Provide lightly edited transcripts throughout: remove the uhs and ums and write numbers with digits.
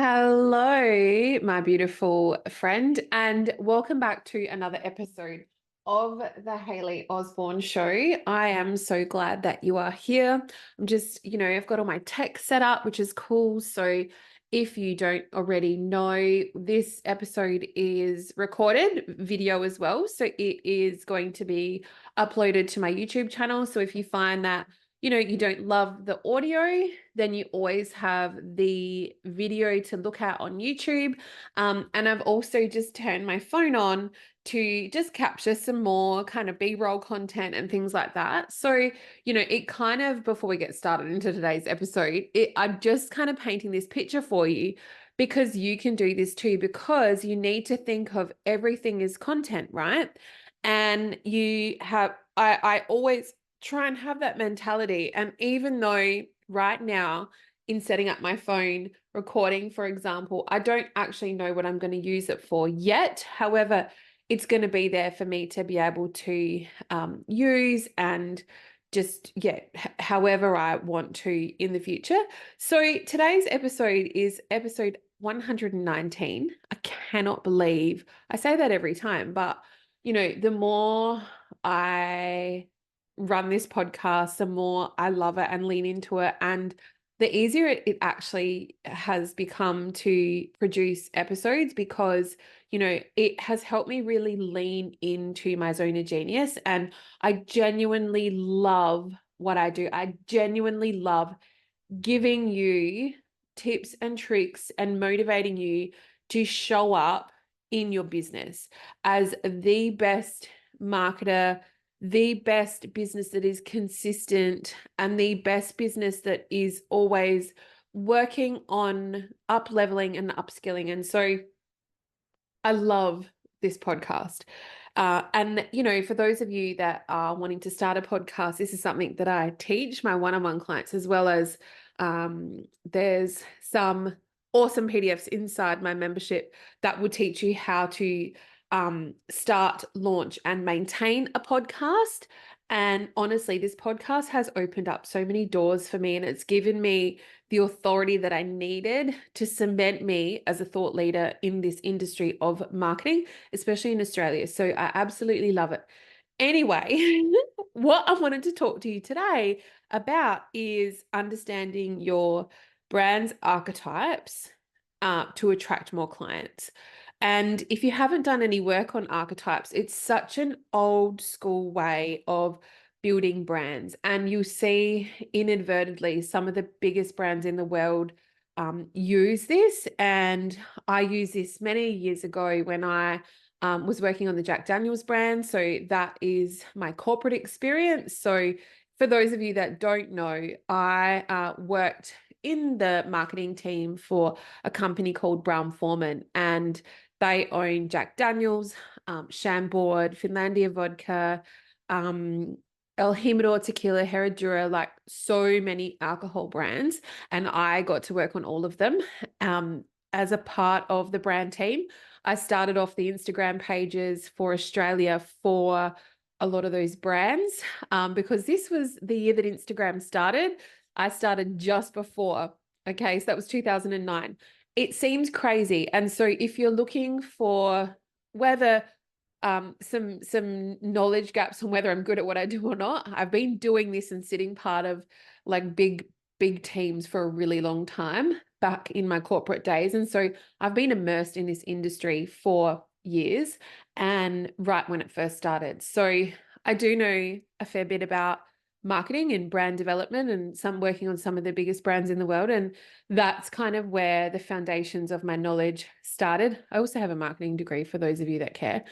Hello, my beautiful friend, and welcome back to another episode of the Hayley Osborne Show. I am so glad that you are here. I've got all my tech set up, which is cool. So if you don't already know, this episode is recorded video as well. So it is going to be uploaded to my YouTube channel. So if you find that you don't love the audio, then you always have the video to look at on YouTube. And I've also just turned my phone on to just capture some more kind of B-roll content and things like that. So, it kind of, before we get started into today's episode, I'm just kind of painting this picture for you because you can do this too, because you need to think of everything as content, right? And I always try and have that mentality. And even though right now, in setting up my phone recording, for example, I don't actually know what I'm going to use it for yet. However, it's going to be there for me to be able to use and just, however I want to in the future. So today's episode is episode 119. I cannot believe I say that every time, but the more I run this podcast, the more I love it and lean into it. And the easier it actually has become to produce episodes because, it has helped me really lean into my zone of genius. And I genuinely love what I do. I genuinely love giving you tips and tricks and motivating you to show up in your business as the best marketer, the best business that is consistent, and the best business that is always working on up leveling and upskilling. And so I love this podcast. For those of you that are wanting to start a podcast, this is something that I teach my one-on-one clients, as well as there's some awesome PDFs inside my membership that will teach you how to start, launch, and maintain a podcast. And honestly, this podcast has opened up so many doors for me, and it's given me the authority that I needed to cement me as a thought leader in this industry of marketing, especially in Australia. So I absolutely love it. Anyway, what I wanted to talk to you today about is understanding your brand's archetypes to attract more clients. And if you haven't done any work on archetypes, it's such an old school way of building brands. And you see inadvertently some of the biggest brands in the world use this. And I used this many years ago when I was working on the Jack Daniels brand. So that is my corporate experience. So for those of you that don't know, I worked in the marketing team for a company called Brown Forman, and they own Jack Daniels, Chambord, Finlandia vodka, El Jimador tequila, Herradura, like so many alcohol brands. And I got to work on all of them as a part of the brand team. I started off the Instagram pages for Australia for a lot of those brands because this was the year that Instagram started. I started just before. Okay, so that was 2009. It seems crazy. And so if you're looking for whether some knowledge gaps on whether I'm good at what I do or not, I've been doing this and sitting part of like big teams for a really long time back in my corporate days. And so I've been immersed in this industry for years and right when it first started. So I do know a fair bit about marketing and brand development and some working on some of the biggest brands in the world. And that's kind of where the foundations of my knowledge started. I also have a marketing degree for those of you that care.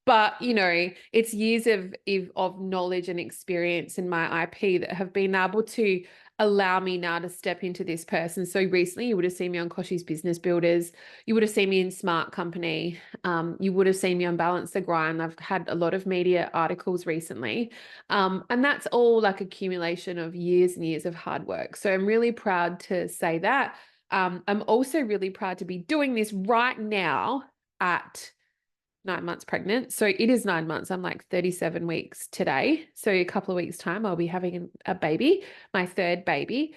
But, it's years of knowledge and experience in my IP that have been able to allow me now to step into this person. So recently you would have seen me on Koshi's Business Builders. You would have seen me in Smart Company. You would have seen me on Balance the Grind. I've had a lot of media articles recently. And that's all like accumulation of years and years of hard work. So I'm really proud to say that. I'm also really proud to be doing this right now at 9 months pregnant. So it is 9 months. I'm like 37 weeks today. So a couple of weeks time, I'll be having a baby, my third baby.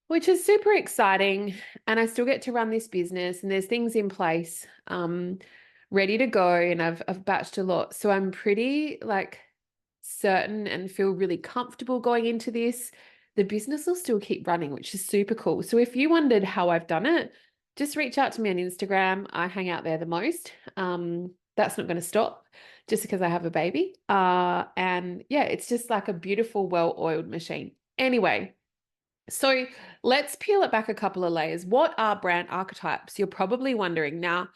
which is super exciting. And I still get to run this business, and there's things in place, ready to go. And I've batched a lot. So I'm pretty like certain and feel really comfortable going into this. The business will still keep running, which is super cool. So if you wondered how I've done it, just reach out to me on Instagram. I hang out there the most. That's not going to stop just because I have a baby. And yeah, it's just like a beautiful, well-oiled machine. Anyway, so let's peel it back a couple of layers. What are brand archetypes? You're probably wondering. Now,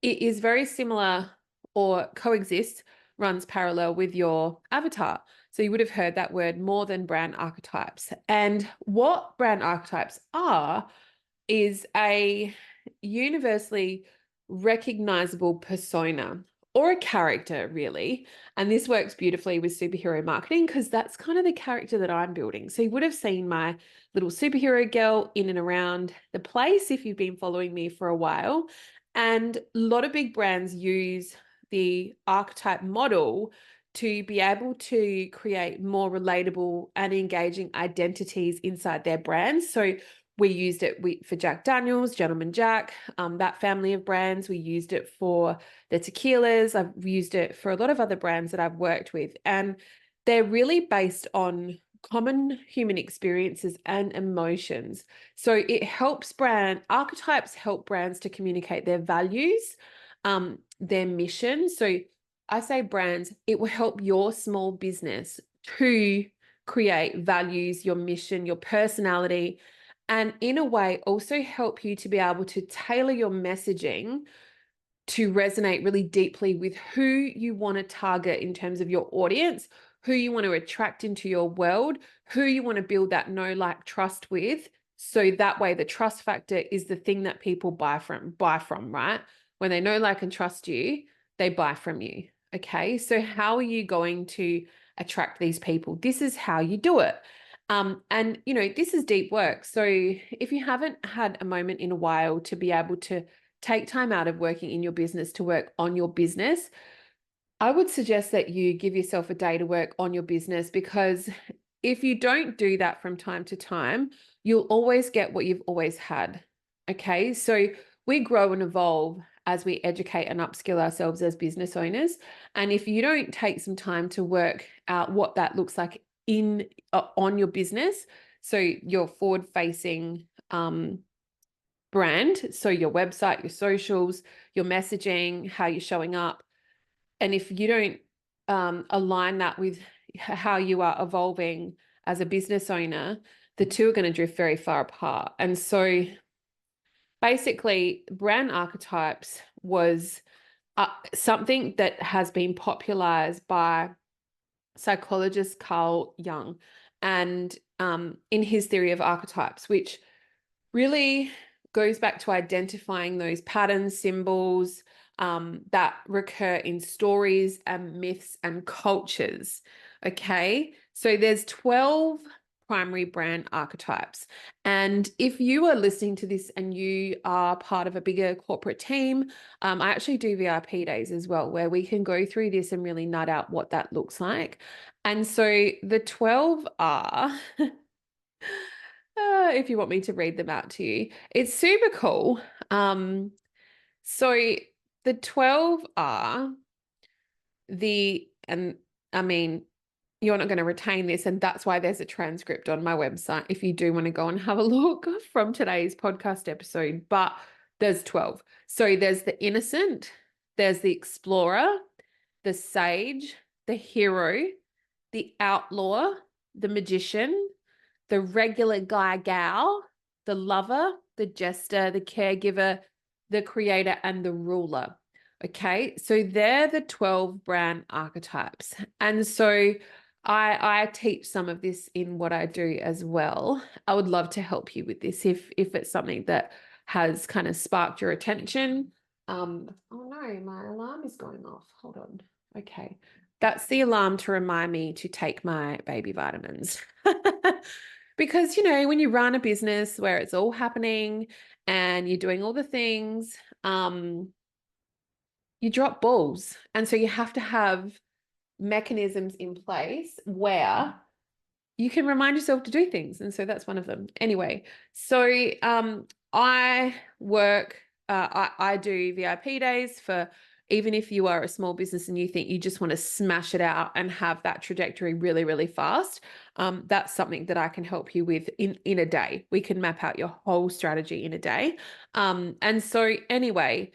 it is very similar or coexists, runs parallel with your avatar. So you would have heard that word more than brand archetypes. And what brand archetypes are is a universally recognizable persona or a character, really. And this works beautifully with superhero marketing because that's kind of the character that I'm building. So you would have seen my little superhero girl in and around the place if you've been following me for a while. And a lot of big brands use the archetype model to be able to create more relatable and engaging identities inside their brands. So we used it for Jack Daniels, Gentleman Jack, that family of brands. We used it for the tequilas. I've used it for a lot of other brands that I've worked with. And they're really based on common human experiences and emotions. So it helps archetypes help brands to communicate their values, their mission. So I say brands, it will help your small business to create values, your mission, your personality, and in a way also help you to be able to tailor your messaging to resonate really deeply with who you want to target in terms of your audience, who you want to attract into your world, who you want to build that know, like, trust with. So that way the trust factor is the thing that people buy from, right? When they know, like, and trust you, they buy from you. Okay. So how are you going to attract these people? This is how you do it. And this is deep work. So if you haven't had a moment in a while to be able to take time out of working in your business to work on your business, I would suggest that you give yourself a day to work on your business, because if you don't do that from time to time, you'll always get what you've always had. Okay. So we grow and evolve as we educate and upskill ourselves as business owners. And if you don't take some time to work out what that looks like on your business, so your forward facing brand, so your website, your socials, your messaging, how you're showing up, and if you don't align that with how you are evolving as a business owner, the two are going to drift very far apart. And so basically, brand archetypes was something that has been popularized by psychologist Carl Jung, and in his theory of archetypes, which really goes back to identifying those patterns, symbols that recur in stories and myths and cultures. Okay, so there's 12 primary brand archetypes. And if you are listening to this and you are part of a bigger corporate team, I actually do VIP days as well, where we can go through this and really nut out what that looks like. And so the 12 are if you want me to read them out to you. It's super cool. So the 12 are and I mean, you're not going to retain this, and that's why there's a transcript on my website if you do want to go and have a look from today's podcast episode. But there's 12. So there's the innocent, there's the explorer, the sage, the hero, the outlaw, the magician, the regular guy gal, the lover, the jester, the caregiver, the creator, and the ruler. Okay, so they're the 12 brand archetypes. And so I teach some of this in what I do as well. I would love to help you with this if it's something that has kind of sparked your attention. Oh no, my alarm is going off. Hold on. Okay. That's the alarm to remind me to take my baby vitamins. Because, when you run a business where it's all happening and you're doing all the things, you drop balls. And so you have to have mechanisms in place where you can remind yourself to do things. And so that's one of them. Anyway, so I work, I do VIP days for, even if you are a small business and you think you just want to smash it out and have that trajectory really, really fast, that's something that I can help you with in a day. We can map out your whole strategy in a day. And so anyway,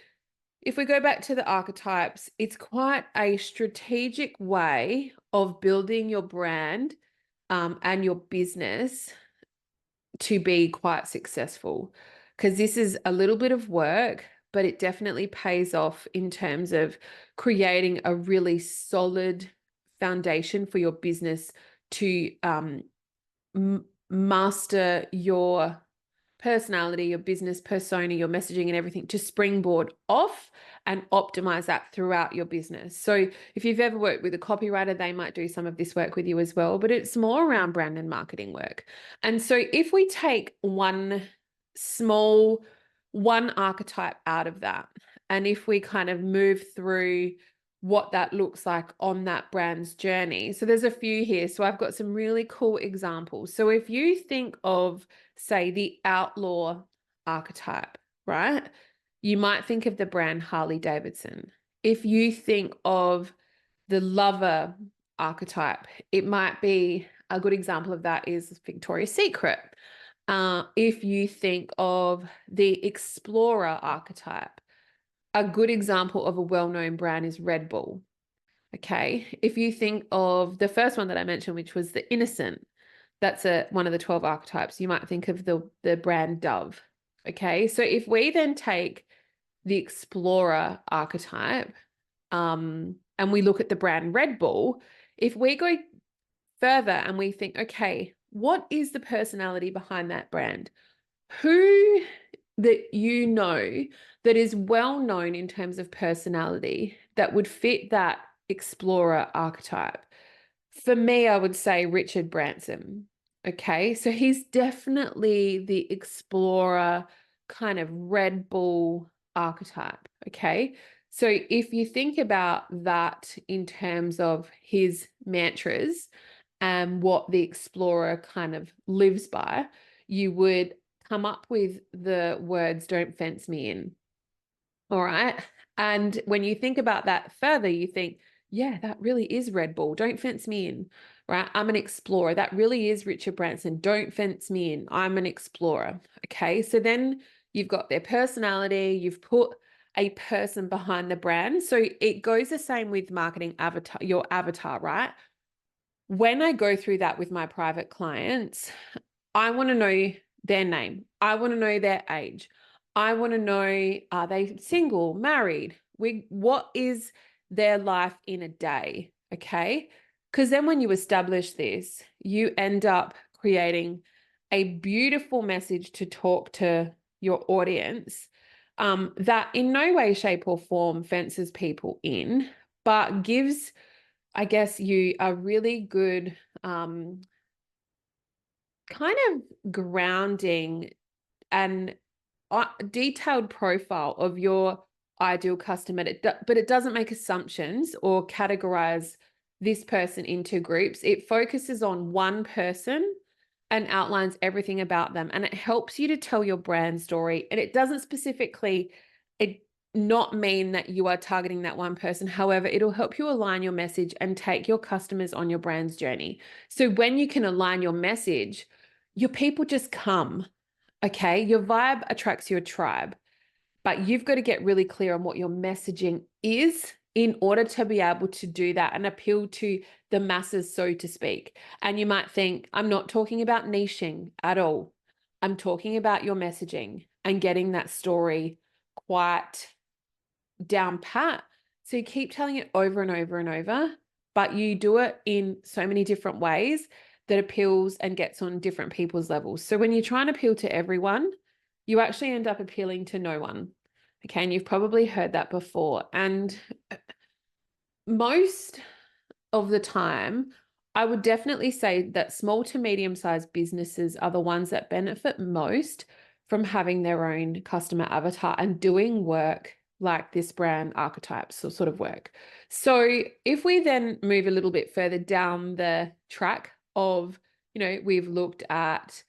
if we go back to the archetypes, it's quite a strategic way of building your brand and your business to be quite successful, because this is a little bit of work, but it definitely pays off in terms of creating a really solid foundation for your business to master your personality, your business persona, your messaging and everything, to springboard off and optimize that throughout your business. So if you've ever worked with a copywriter, they might do some of this work with you as well, but it's more around brand and marketing work. And so if we take one archetype out of that, and if we kind of move through what that looks like on that brand's journey. So there's a few here. So I've got some really cool examples. So if you think of, say, the outlaw archetype, right? You might think of the brand Harley Davidson. If you think of the lover archetype, it might be, a good example of that is Victoria's Secret. If you think of the explorer archetype, a good example of a well-known brand is Red Bull. Okay. If you think of the first one that I mentioned, which was the innocent, that's one of the 12 archetypes, you might think of the brand Dove. Okay. So if we then take the explorer archetype, and we look at the brand Red Bull, if we go further and we think, okay, what is the personality behind that brand? Who that you know that is well known in terms of personality that would fit that explorer archetype? For me, I would say Richard Branson. Okay, so he's definitely the explorer kind of Red Bull archetype. Okay, so if you think about that in terms of his mantras and what the explorer kind of lives by, you would come up with the words, "Don't fence me in." All right. And when you think about that further, you think, yeah, that really is Red Bull. Don't fence me in, right? I'm an explorer. That really is Richard Branson. Don't fence me in. I'm an explorer. Okay. So then you've got their personality, you've put a person behind the brand. So it goes the same with marketing avatar, your avatar, right? When I go through that with my private clients, I want to know their name. I want to know their age. I want to know, are they single, married? What is their life in a day? Okay. Because then when you establish this, you end up creating a beautiful message to talk to your audience, that in no way, shape, or form fences people in, but gives, I guess, you a really good kind of grounding and detailed profile of your ideal customer, but it doesn't make assumptions or categorize this person into groups. It focuses on one person and outlines everything about them, and it helps you to tell your brand story. And it doesn't specifically not mean that you are targeting that one person. However, it'll help you align your message and take your customers on your brand's journey. So when you can align your message, your people just come. Okay, your vibe attracts your tribe, but you've got to get really clear on what your messaging is in order to be able to do that and appeal to the masses, so to speak. And you might think, I'm not talking about niching at all. I'm talking about your messaging and getting that story quite down pat. So you keep telling it over and over and over, but you do it in so many different ways that appeals and gets on different people's levels. So when you're trying to appeal to everyone, you actually end up appealing to no one. Okay, and you've probably heard that before. And most of the time, I would definitely say that small to medium-sized businesses are the ones that benefit most from having their own customer avatar and doing work like this brand archetypes or sort of work. So if we then move a little bit further down the track of we've looked at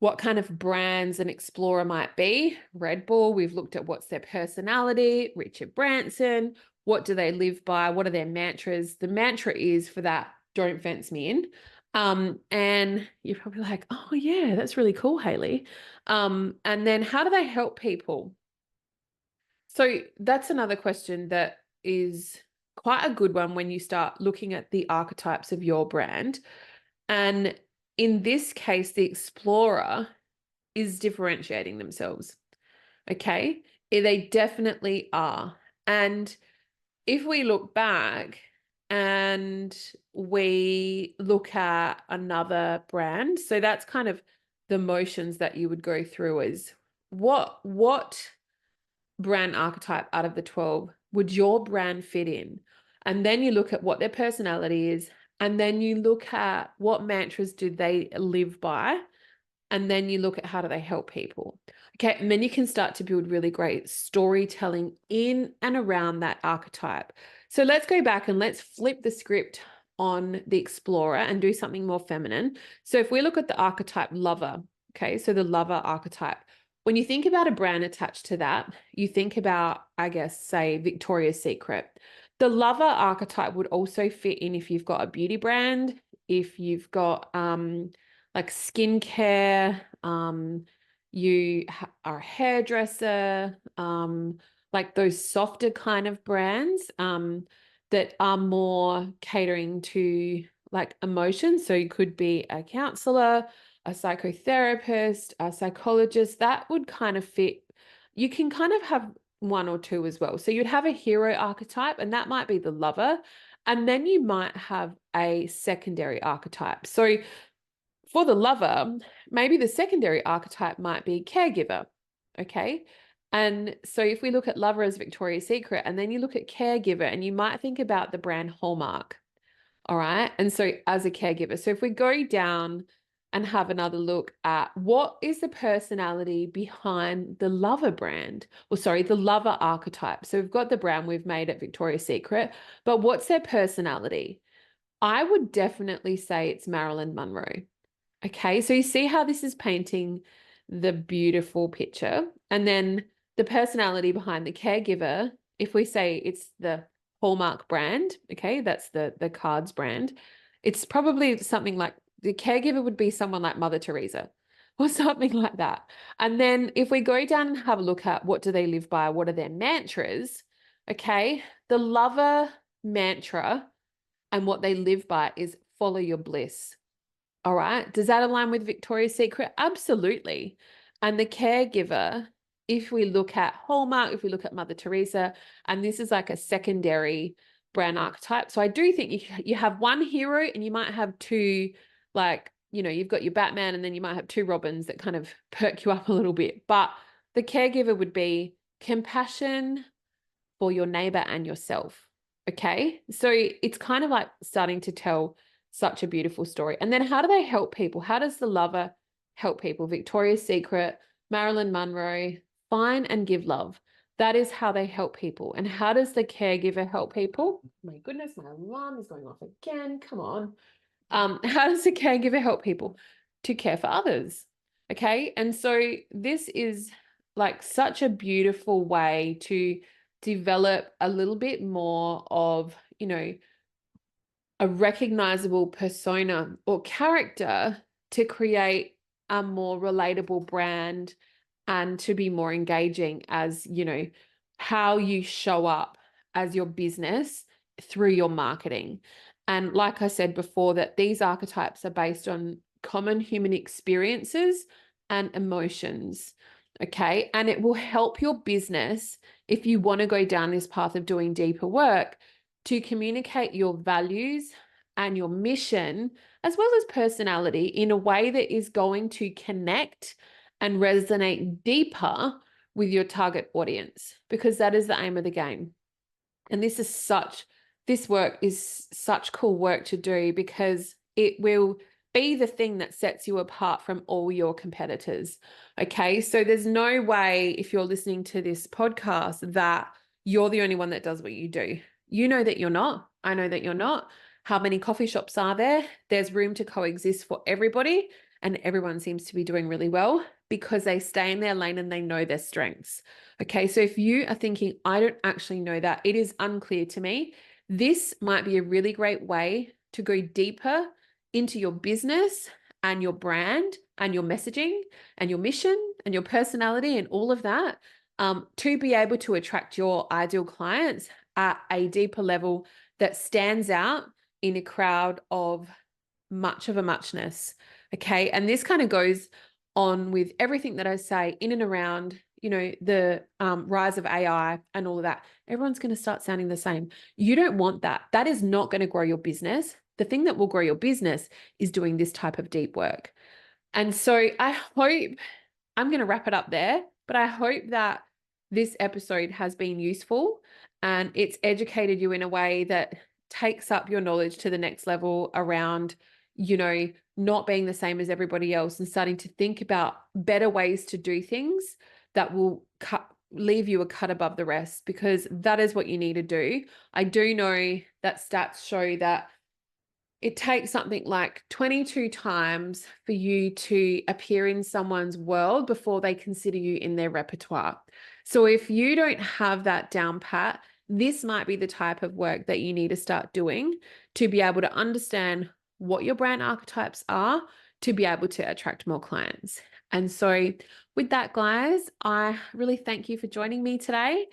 what kind of brands an explorer might be. Red Bull. We've looked at what's their personality. Richard Branson. What do they live by? What are their mantras? The mantra is for that, don't fence me in. And you're probably like, oh yeah, that's really cool, Hayley. And then how do they help people? So that's another question that is quite a good one when you start looking at the archetypes of your brand. And in this case, the explorer is differentiating themselves. Okay. They definitely are. And if we look back and we look at another brand, so that's kind of the motions that you would go through is what brand archetype out of the 12 would your brand fit in? And then you look at what their personality is, and then you look at what mantras do they live by, and then you look at how do they help people. Okay, and then you can start to build really great storytelling in and around that archetype. So let's go back and let's flip the script on the explorer and do something more feminine. So if we look at the archetype lover, okay, so the lover archetype, when you think about a brand attached to that, you think about, I guess, say Victoria's Secret. The lover archetype would also fit in if you've got a beauty brand, if you've got like skincare, you are a hairdresser, like those softer kind of brands that are more catering to like emotions. So you could be a counselor, a psychotherapist, a psychologist. That would kind of fit. You can kind of have one or two as well. So you'd have a hero archetype, and that might be the lover. And then you might have a secondary archetype. So for the lover, maybe the secondary archetype might be caregiver. Okay. And so if we look at lover as Victoria's Secret, and then you look at caregiver, and you might think about the brand Hallmark. All right. And so as a caregiver, so if we go down and have another look at what is the personality behind the lover brand, or sorry, the lover archetype. So we've got the brand we've made at Victoria's Secret, but what's their personality? I would definitely say it's Marilyn Monroe. Okay, so you see how this is painting the beautiful picture. And then the personality behind the caregiver, if we say it's the Hallmark brand, okay, that's the cards brand, it's probably something like the caregiver would be someone like Mother Teresa or something like that. And then if we go down and have a look at what do they live by, what are their mantras, okay, the lover mantra and what they live by is follow your bliss. All right. Does that align with Victoria's Secret? Absolutely. And the caregiver, if we look at Hallmark, if we look at Mother Teresa, and this is like a secondary brand archetype. So I do think you have one hero and you might have two, like, you've got your Batman and then you might have two Robins that kind of perk you up a little bit. But the caregiver would be compassion for your neighbor and yourself. Okay. So it's kind of like starting to tell such a beautiful story. And then how do they help people? How does the lover help people? Victoria's Secret, Marilyn Monroe, find and give love. That is how they help people. And how does the caregiver help people? My goodness, my alarm is going off again. Come on. How does the caregiver help people? To care for others. Okay. And so this is like such a beautiful way to develop a little bit more of, a recognizable persona or character to create a more relatable brand and to be more engaging as, how you show up as your business through your marketing. And like I said before, that these archetypes are based on common human experiences and emotions. Okay. And it will help your business if you want to go down this path of doing deeper work to communicate your values and your mission, as well as personality, in a way that is going to connect and resonate deeper with your target audience, because that is the aim of the game. And this work is such cool work to do, because it will be the thing that sets you apart from all your competitors. Okay. So there's no way, if you're listening to this podcast, that you're the only one that does what you do. You know that you're not. I know that you're not. How many coffee shops are there? There's room to coexist for everybody, and everyone seems to be doing really well because they stay in their lane and they know their strengths. Okay, so if you are thinking, I don't actually know that, it is unclear to me, this might be a really great way to go deeper into your business and your brand and your messaging and your mission and your personality and all of that, to be able to attract your ideal clients at a deeper level that stands out in a crowd of much of a muchness. Okay. And this kind of goes on with everything that I say in and around, the rise of AI and all of that. Everyone's going to start sounding the same. You don't want that. That is not going to grow your business. The thing that will grow your business is doing this type of deep work. And so I hope, I'm going to wrap it up there, but I hope that this episode has been useful and it's educated you in a way that takes up your knowledge to the next level around, not being the same as everybody else and starting to think about better ways to do things that will leave you a cut above the rest, because that is what you need to do. I do know that stats show that it takes something like 22 times for you to appear in someone's world before they consider you in their repertoire. So if you don't have that down pat, this might be the type of work that you need to start doing to be able to understand what your brand archetypes are, to be able to attract more clients. And so with that, guys, I really thank you for joining me today.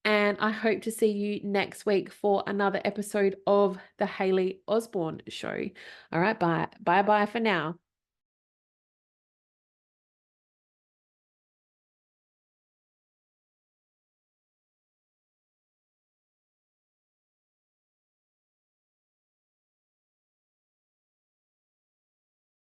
And I hope to see you next week for another episode of the Hayley Osborne Show. All right, bye. Bye-bye for now.